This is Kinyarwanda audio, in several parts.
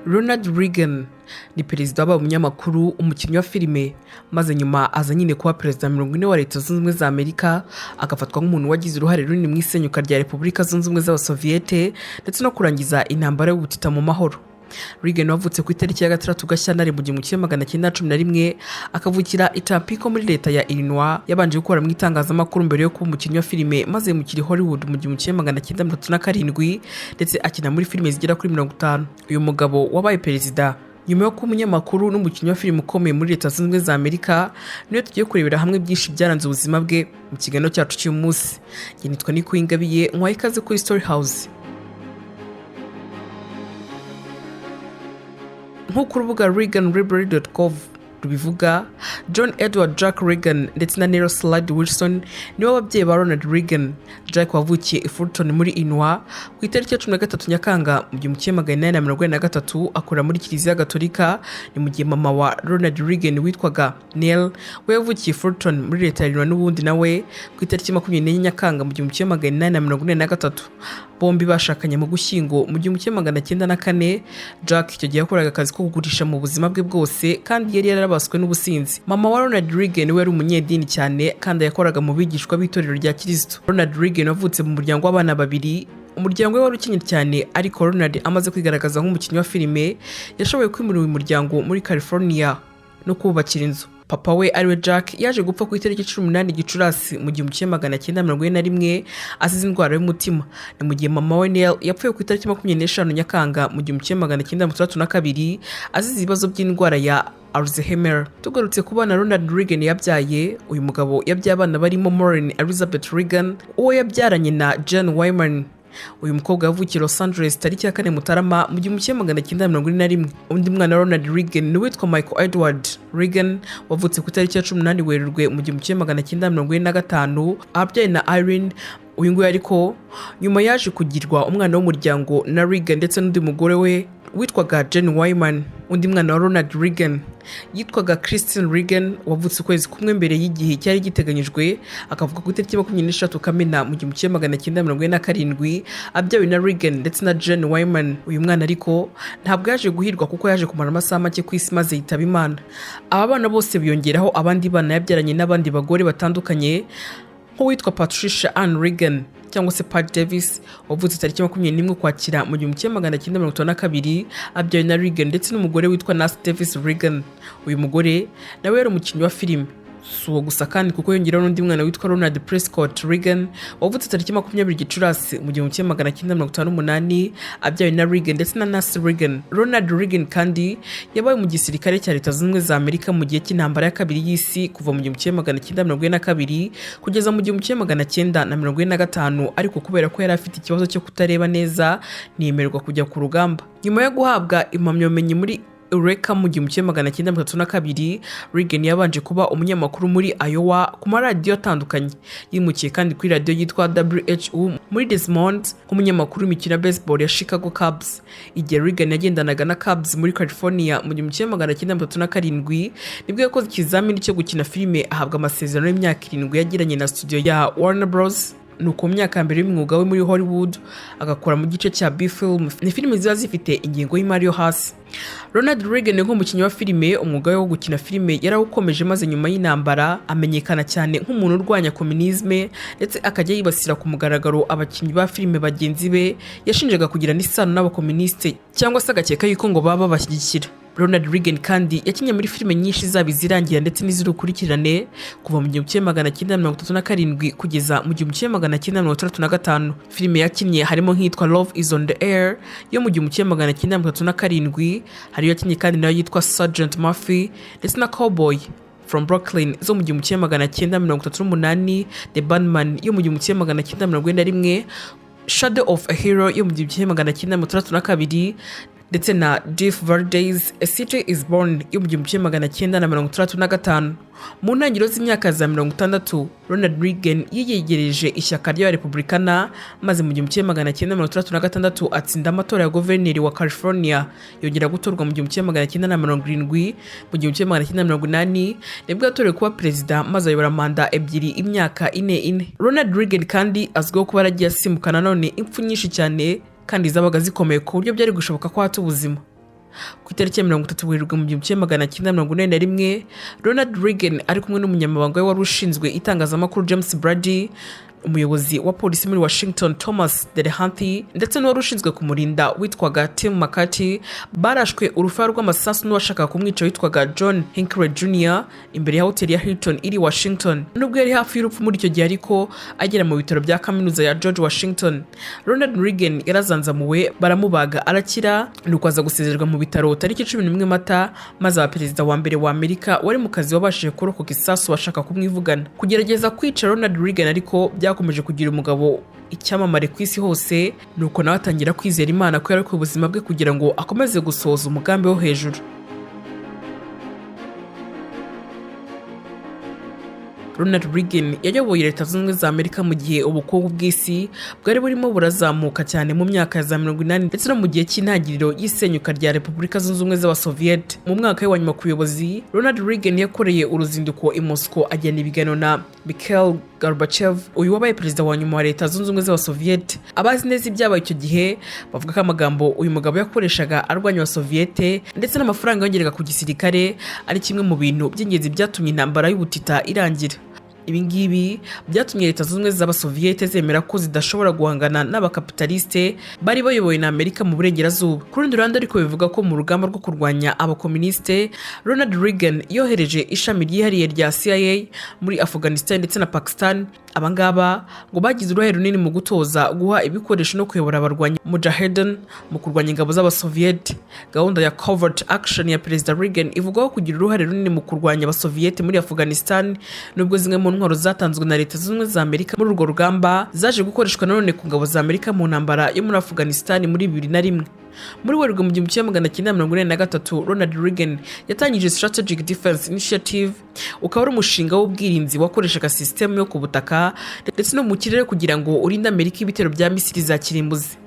Ronald Reagan ni perezida wabaye umunyamakuru, umukinnyi wa filime, maze nyuma aza nyine kuba perezida 40 wa Leta Zunze Ubumwe za Amerika, agafatwa nk'umuntu wagize uruhare runini mu isenyuka rya Repubulika Zunze Ubumwe z'Abasoviyete ndetse no kurangiza intambara y'ubutita mu mahoro. Reagan wavutse ku itariki ya 6 Gashyantare mu 1911 akavukira i Tampico muri leta ya Illinois. Yabanje gukora mu itangazamakuru mbere yo kuba umukinnyi wa filime, maze yimukira i Hollywood mu 1937 ndetse akina muri filime zigera kuri 50. Uyu mugabo wabaye perezida nyuma yo kuba umunyamakuru n'umukinnyi wa filime ukomeye muri Leta Zunze Ubumwe za Amerika, niyo tugiye kurebera hamwe byinshi byaranze ubuzima bwe mu kiganiro cyacu cy'uyu munsi. Njye nitwa Yangiwe, nkwaye ikaze kuri Story House. Nk'uko urubuga REAGEN rubivuga, John Edward Jack Reagan ndetse na Nero Slade Wilson nibo babyeyi ba Ronald Reagan. Jack wavukiye i Fulton muri Illinois ku itariki ya 13 Nyakanga mu 1943, akora muri Kiliziya Gatolika. Ni mu gihe mama wa Ronald Reagan witwaga Nell we yavukiye i Fulton muri leta ya Illinois n'ubundi nawe ku itariki 24 Nyakanga mu 1943. Bombi bashakanye mu Gushyingo mu 1904. Jack icyo gihe yakoraga akazi ko kugurisha mu buzima bwe bwose kandi yari yarabaswe n'ubusinzi. Mama wa Ronald Reagan we yari umunyedini cyane kandi yakoraga mu bigishwa b'itorero rya Kristo. Ronald Reagan wavutse mu muryango w'abana babiri. Umuryango we wari ukenye cyane, ariko Ronald amaze kwigaragaza nk'umukinnyi wa filime yashoboye kwimura uyu muryango muri California no kubakira inzu. Papa we ariwe Jack yaje gupfa ku itariki 18 Gicurasi mu 1941 azize indwara y'umutima. Ni mu gihe mama we Nell yapfuye ku itariki 25 Nyakanga mu 1962 azize ibibazo by'indwara ya Alzheimer. Tugarutse ku bana Ronald Reagan yabyaye, uyu mugabo yabyaye abana barimo Maureen Elizabeth Reagan, uwo yabyaranye na Jane Wyman. Uyu mukobwa yavukiye Los Angeles tariki ya 4 Mutarama mu 1941. Undi mwana Ronald Reagan ni witwa Michael Edward Reagan, wavutse ku itariki ya 18 Werurwe mu 1945, abyaye na Irene. Uyu nguyu ariko nyuma yaje kugirwa umwana w'umuryango na Reagan ndetse n'undi mugore we witwaga Jane Wyman. Undi mwana wa Ronald Reagan yitwaga Christine Reagan, wavutse ukwezi kumwe mbere y'igihe cyari giteganyijwe, akavuka ku itariki 23 Kamena mu 1947, abyawe na Reagan ndetse na Jane Wyman. Uyu mwana ariko ntabwo yaje guhirwa kuko yaje kumara amasaha make ku isi maze yitaba Imana. Aba bana bose biyongeraho abandi bana yabyaranye n'abandi bagore batandukanye nk'uwitwa Patricia Ann Reagan cyangwa se Pat Davis, wavutse tariki 21 Ukwakira mu 1952, abyawe na Reagan ndetse n'umugore witwa Nancy Davis Reagan. Uyu mugore nawe yari umukinnyi wa filime. Suwo gusa kandi kuko yongeraho n'undi mwana witwa Ronald Prescott Reagan, wavutse tariki 20 Gicurasi mu 1958, abyawe na Reagan ndetse na Nancy Reagan. Ronald Reagan kandi yabaye mu gisirikare cya Leta Zunze Ubumwe za Amerika mu gihe cy'intambara ya kabiri y'isi kuva mu 1942 kugeza mu 1945, ariko kubera ko yari afite ikibazo cyo kutareba neza ntiyemererwa kujya ku rugamba. Nyuma yo guhabwa impamyabumenyi muri Eureka mu 1932, Reagan yabanje kuba umunyamakuru muri Iowa ku maradiyo atandukanye. Yimukiye kandi kuri radiyo yitwa WHO muri Des Moines nk'umunyamakuru w'imikino ya baseball ya Chicago Cubs. Igihe Reagan yagendanaga na Cubs muri California mu 1937, nibwo yakoze ikizamini cyo gukina filime, ahabwa amasezerano y'imyaka 7 yagiranye na studio ya Warner Bros. Nuko mu myaka mbere y'umwuga we muri Hollywood agakora mu gice cya B-film, ni filime ziba zifite ingingo y'imari yo hasi. Ronald Reagan nk'umukinnyi wa filime, umwuga we wo gukina filime yarawukomeje, maze nyuma y'intambara amenyekana cyane nk'umuntu urwanya komunisme ndetse akajya yibasira ku mugaragaro abakinnyi ba filime bagenzi be yashinjaga kugira n'isano n'abakomuniste cyangwa se agakeka yuko ngo baba bashyigikira. Ronald Reagan kandi yakinnye muri filime nyinshi zaba izirangira ndetse n'izirukurikirane kuva mu 1937 kugeza mu 1965. Filime yakinnye harimo nk'itwa Love is on the Air yo mu 1937, hariyo yakinnye kandi nayo yitwa Sergeant Murphy ndetse na Cowboy from Brooklyn zo mu 1938, The Bandman yo mu 1941, Shadow of a Hero yo mu 1932, ndetse na Deaf Verdes A City is Born yo mu 1965. Mu ntangiriro z'imyaka za 60 Ronald Reagan yiyegereje ishyaka ry'abarepublikana maze mu 1966 atsinda amatora ya guverineri wa California yongera gutorwa mu 1970. Mu 1980 nibwo yatorewe kuba perezida maze ayobora manda ebyiri imyaka ine. Ronald Reagan kandi azwiho kuba yaragiye asimukana none impfu nyinshi cyane kandi zabaga zikomeye ku buryo byari gushoboka ko hata ubuzima. Ku itariki ya 30 Werurwe mu 1981 Ronald Reagan ari kumwe n'umunyamabanga we wari ushinzwe itangazamakuru James Brady, umuyobozi wa polisi muri Washington Thomas Delahanty ndetse n'uwari ushinzwe kumurinda witwaga Tim McCarthy barashwe urufaya rw'amasasu n'uwashakaga kumwica witwaga John Hinckley Jr. imbere ya hoteli ya Hilton iri Washington. Nubwo yari hafi y'urupfu muri icyo gihe ariko agera mu bitaro bya kaminuza ya George Washington, Ronald Reagan yarazanzamuwe baramubaga arakira nuko aza gusezererwa mu bitaro tariki 11 Mata maze Perezida wa mbere wa Amerika wari mu kazi wabashije kurokoka isasu washaka kumwivugana. Kugerageza kwica Ronald Reagan ariko byakomeje kugira umugabo icyamamare ku isi hose, nuko nawe atangira kwizera Imana ko yari ku buzima bwe kugira ngo akomeze gusohoza umugambi wo hejuru. Ronald Reagan yayoboye Leta Zunze Ubumwe za Amerika mu gihe ubukungu bw'isi bwari burimo burazamuka cyane mu myaka ya 80 ndetse no mu gihe cy'intangiriro y'isenyuka rya Repubulika Zunze Ubumwe z'Abasoviet. Mu mwaka wa nyuma ku buyobozi, Ronald Reagan yakoreye uruzinduko i Moscow ajyana ibiganiro na Mikhail Gorbachev, uyu wabaye perezida wa nyuma wa Leta Zunze Ubumwe z'Abasoviet. Abazi neza ibyabaye icyo gihe bavuga ko amagambo uyu mugabo yakoreshaga arwanya Abasoviete ndetse n'amafaranga yongeraga ku gisirikare ari kimwe mu bintu by'ingenzi byatumye intambara y'ubutita irangira. Ibi ngibi byatumye Leta Zunze Ubumwe z'Abasoviete zemera ko zidashobora guhangana n'abakapitaliste bari bayoboye na Amerika mu burengerazuba. Ku rundi ruhande ariko bivuga ko mu rugamba rwo kurwanya abakomuniste, Ronald Reagan yohereje ishami ryihariye rya CIA muri Afghanistan ndetse na Pakistan. Abangaba ngo bagize uruhare runini mu gutoza, guha ibikoresho no kuyobora abarwanyi mujahideen mu kurwanya ingabo z'Abasoviete. Gahunda ya Covert Action ya Perezida Reagan ivugaho kugira uruhare runini mu kurwanya Abasoviete muri Afghanistan, nubwo zimwe mu ntwaro zatanzwe na Leta Zunze Ubumwe za Amerika muri urwo rugamba zaje gukoreshwa nanone ku ngabo za Amerika mu ntambara yo muri Afghanistan muri 2001. Muri Werurwe mu 1983 Ronald Reagan yatangije Strategic Defense Initiative, ukaba ari umushinga w'ubwirinzi wakoreshaga system yo ku butaka ndetse no mu kirere kugira ngo urinde Amerika ibitero bya misiri za kirimbuzi.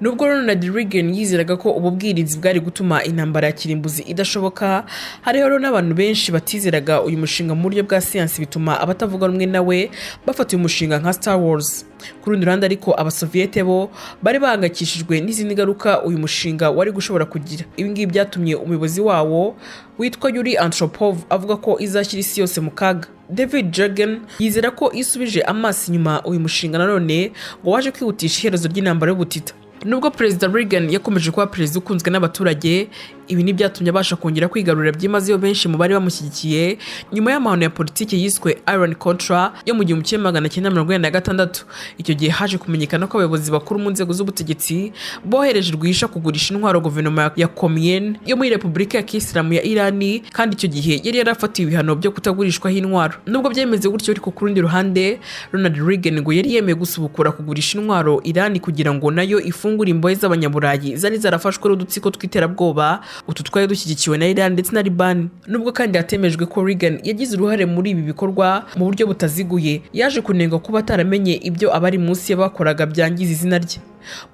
Nubwo Ronald Reagan yizeraga ko ubu bwirinzi bwari gutuma intambara ya kirimbuzi idashoboka, hariho n'abantu benshi batizeraga uyu mushinga mu buryo bwa siyansi, bituma abatavuga rumwe nawe bafata uyu mushinga nka Star Wars. Ku rundi ruhande ariko Abasoviete bo bari bahangayikishijwe n'izindi ngaruka uyu mushinga wari gushobora kugira. Ibi ngibi byatumye umuyobozi wawo witwa Yuri Andropov avuga ko izashyira isi yose mu kaga. David REAGEN yizera ko isubije amaso inyuma uyu mushinga nanone ngo waje kwihutisha iherezo ry'intambara y'ubutita. Nubwo Perezida Reagan yakomeje kuba perezida ukunzwe n'abaturage, ibi ni byatumye abasha kongera kwigarurira byimazeyo benshi mu bari bamushyigikiye nyuma y'amahano ya politiki yiswe Iran Contra yo mu 1946. Icyo gihe haje kumenyekana ko abayobozi bakuru mu nzego z'ubutegetsi bohereje rwisha kugurisha intwaro guverinoma ya Khomeini yo muri Repubulika ya Kisilamu ya Irani, kandi icyo gihe yari yarafatiwe ibihano byo kutagurishwaho intwaro. Nubwo byemeze gutyo ariko ku rundi ruhande Ronald Reagan ngo yari yemeye gusubukura kugurisha intwaro Irani kugira ngo nayo ifungure imbohe z'abanyaburayi zari zarafashwe n'udutsiko tw'iterabwoba utu twari dushyigikiwe na Iran ndetse na Liban. Nubwo kandi yatemejwe ko Reagan yagize uruhare muri ibi bikorwa mu buryo butaziguye, yaje kunenga kuba ataramenye ibyo abari munsi y'abakoraga byangiza izina rye.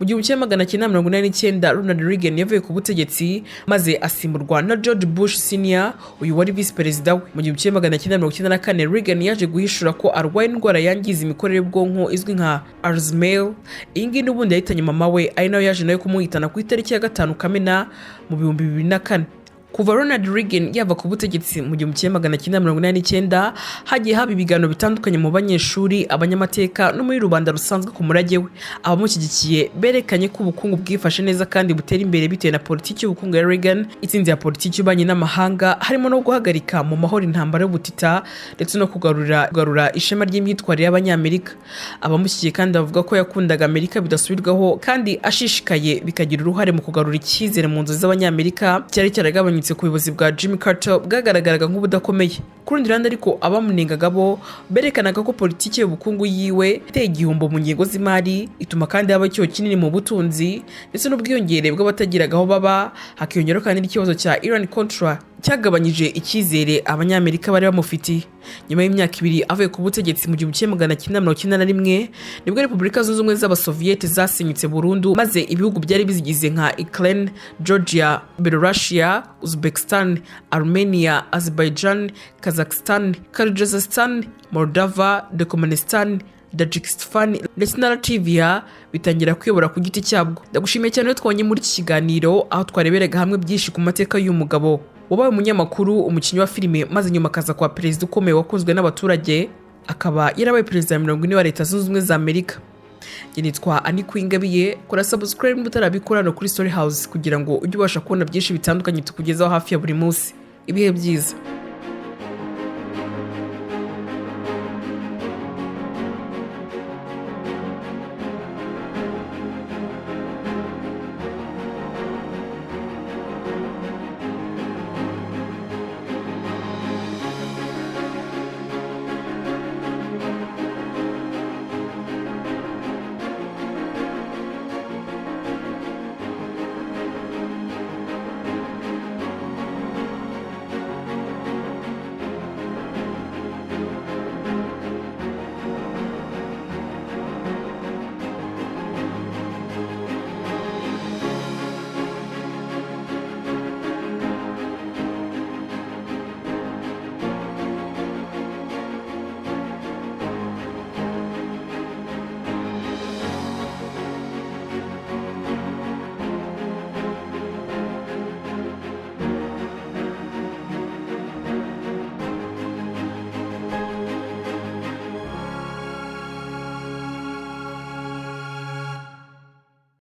Mu 1989 Ronald Reagan yavuye ku butegetsi maze asimburwa na George Bush Senior, uyu wari vice perezida we. Mu 1994 Reagan yaje guhishura ko arwaye indwara yangiza imikorere y'ubwonko izwi nka Alzheimer. Iyi ngiyi n'ubundi yahitanye mama we, ari nayo yaje nayo kumuhitana ku itariki ya 5 Kamena mu 2004. Kuva Ronald Reagan yava ku butegetsi mu 1989 hagiye haba ibiganiro bitandukanye mu banyeshuri, abanyamateka no muri rubanda rusanzwe ku murage we. Abamushyigikiye berekanye ko ubukungu bwifashe neza kandi butera imbere bitewe na politiki y'ubukungu ya Reagan, itsinzi ya politiki y'ububanyi n'amahanga harimo no guhagarika mu mahoro intambara y'ubutita ndetse no kugarura ishema ry'imyitwarire y'Abanyamerika. Abamushyigikiye kandi bavuga ko yakundaga Amerika bidasubirwaho kandi ashishikaye bikagira uruhare mu kugarura icyizere mu nzozi z'Abanyamerika cyari cyaragabanyutse bwashimitse ku buyobozi bwa Jimmy Carter bwagaragaraga nk'ubudakomeye. Ku rundi ruhande ariko abamunengaga bo berekanaga ko politiki y'ubukungu yiwe iteye igihombo mu ngingo z'imari, ituma kandi haba icyo kinini mu butunzi ndetse n'ubwiyongere bw'abatagiraga aho baba, hakiyongeraho kandi n'ikibazo cya Iran Contra cyagabanyije icyizere abanyamerika bari bamufitiye. Nyuma y'imyaka 2 avuye ku butegetsi mu 1991 nibwo Repubulika Zunze Ubumwe z'Abasoviyete zasenyutse burundu, maze ibihugu byari bizigize nka Ukraine, Georgia, Belarusia, Uzbekistan, Armenia, Azerbaijan, Kazakhstan, Kyrgyzstan, Moldova, Turkmenistan, Tajikistan ndetse na Latvia bitangira kuyobora ku giti cyabwo. Ndagushimiye cyane twabonye muri iki kiganiro aho twareberaga hamwe byinshi ku mateka y'uyu mugabo wabaye umunyamakuru, umukinnyi wa filime, maze nyuma akaza kwa perezida ukomeye wakunzwe n'abaturage, akaba yarabaye perezida 40 wa Leta Zunze Ubumwe za Amerika. Njye nitwa Yangiwe, kora subscribe mutarabikora no kuri Story House kugira ngo ujye ubasha kubona byinshi bitandukanye tukugezaho hafi ya buri munsi. Ibihe byiza.